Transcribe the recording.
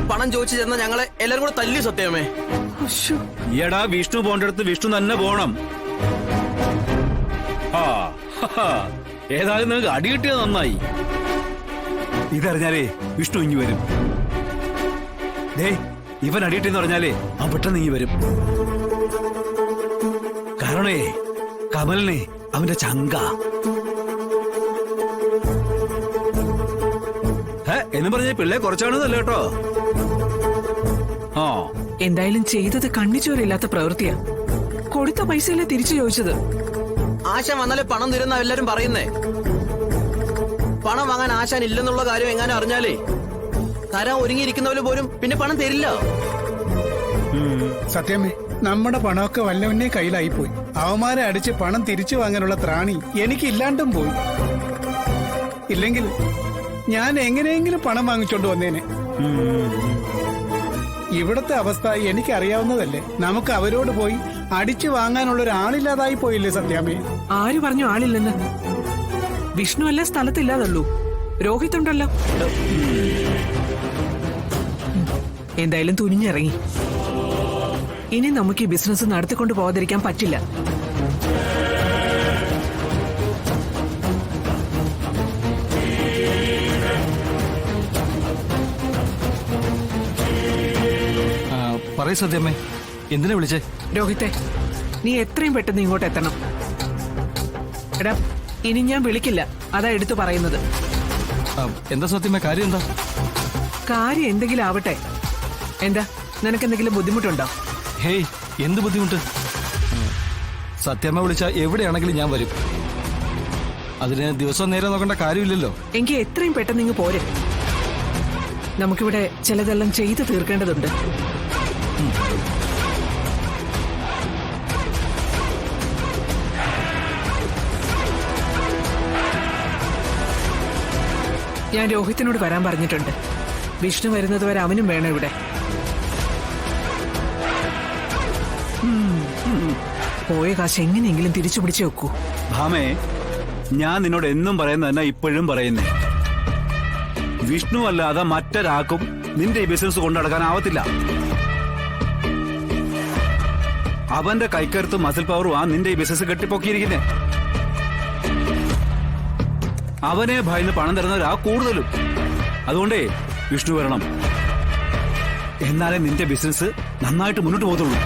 പണം ചോദിച്ചു ചെന്ന ഞങ്ങളെ എല്ലാരും കൂടെ തല്ലി സത്യമേ. ഈടാ വിഷ്ണു പോണ്ടടുത്ത് വിഷ്ണു തന്നെ പോണം. ഏതായാലും നിങ്ങൾക്ക് അടി കിട്ടിയത് നന്നായി. ഇതറിഞ്ഞാലേ വിഷ്ണു ഇങ്ങി വരും. ഇവൻ അടിയിട്ടെന്ന് പറഞ്ഞാലേ അവൻ പെട്ടെന്ന് ഇങ്ങി വരും. കാരണേ കമലിനെ അവന്റെ ചങ്ക എന്ന് പറഞ്ഞ പിള്ളേ കുറച്ചാണെന്നല്ല കേട്ടോ. എന്തായാലും ചെയ്തത് കണ്ണിച്ചോരില്ലാത്ത പ്രവൃത്തിയാ. കൊടുത്ത പൈസയല്ലേ തിരിച്ചു ചോദിച്ചത്. ആശാൻ വന്നാലേ പണം തരുന്ന എല്ലാരും പറയുന്നേ. പണം വാങ്ങാൻ ആശാൻ ഇല്ലെന്നുള്ള കാര്യം എങ്ങാനും അറിഞ്ഞാലേ തരാൻ ഒരുങ്ങിയിരിക്കുന്നവര് പോലും പിന്നെ പണം തരില്ല. സത്യമേ, നമ്മുടെ പണമൊക്കെ വല്ലവന്റെ കയ്യിലായി പോയി. അവന്മാരെ അടിച്ച് പണം തിരിച്ചു വാങ്ങാനുള്ള ത്രാണി എനിക്ക് ഇല്ലാണ്ടും പോയി. ഇല്ലെങ്കിൽ ഞാൻ എങ്ങനെയെങ്കിലും പണം വാങ്ങിച്ചോണ്ട് വന്നേനെ. ഇവിടത്തെ അവസ്ഥ എനിക്കറിയാവുന്നതല്ലേ. നമുക്ക് അവരോട് പോയി അടിച്ചു വാങ്ങാനുള്ള ഒരാളില്ലാതായി പോയില്ലേ സത്യാമ്മേ? ആര് പറഞ്ഞു ആളില്ലെന്ന്? വിഷ്ണു അല്ല സ്ഥലത്തില്ലാതുള്ളൂ, രോഹിത് ഉണ്ടല്ലോ. എന്തായാലും തുനിഞ്ഞിറങ്ങി. ഇനി നമുക്ക് ഈ ബിസിനസ് നടത്തിക്കൊണ്ട് പോകാതിരിക്കാൻ പറ്റില്ല. പറയ് സത്യമേ, എന്തിനാ വിളിച്ചേ? രോഹിത്തെ, നീ എത്രയും പെട്ടെന്ന് ഇങ്ങോട്ട് എത്തണം. എടാ, ഇനി ഞാൻ വിളിക്കില്ല, അതാ എടുത്തു പറയുന്നത്. എന്താ സത്യമേ, കാര്യം എന്താ? കാര്യം എന്തെങ്കിലും ആവട്ടെ. എന്താ, നിനക്കെന്തെങ്കിലും ബുദ്ധിമുട്ടുണ്ടോ? ഹേയ്, എന്ത് ബുദ്ധിമുട്ട്? സത്യമ്മ വിളിച്ചാ എവിടെയാണെങ്കിലും ഞാൻ വരും. അതിന് ദിവസം നേരെ നോക്കേണ്ട കാര്യമില്ലല്ലോ. എങ്കിൽ എത്രയും പെട്ടെന്ന് ഇങ്ങ് പോരെ. നമുക്കിവിടെ ചിലതെല്ലാം ചെയ്തു തീർക്കേണ്ടതുണ്ട്. ഞാൻ രോഹിത്തിനോട് വരാൻ പറഞ്ഞിട്ടുണ്ട്. വിഷ്ണു വരുന്നത് വരെ അവനും വേണം ഇവിടെ. പോയ കാശ് എങ്ങനെയെങ്കിലും തിരിച്ചു പിടിച്ചു വെക്കൂ. ഭാമേ, ഞാൻ നിന്നോട് എന്നും പറയുന്നത് തന്നെ ഇപ്പോഴും പറയുന്നേ. വിഷ്ണു അല്ലാതെ മറ്റൊരാൾക്കും നിന്റെ ഈ ബിസിനസ് കൊണ്ടുനടക്കാനാവത്തില്ല. അവന്റെ കൈക്കരുത്തും മസിൽ പവറും ആ നിന്റെ ഈ ബിസിനസ് കെട്ടിപ്പൊക്കിയിരിക്കുന്നേ. അവനെ ഭയന്ന് പണം തരുന്നവരാ കൂടുതലും. അതുകൊണ്ടേ വിഷ്ണു വരണം. എന്നാലേ നിന്റെ ബിസിനസ് നന്നായിട്ട് മുന്നോട്ട് പോകത്തുള്ളൂ.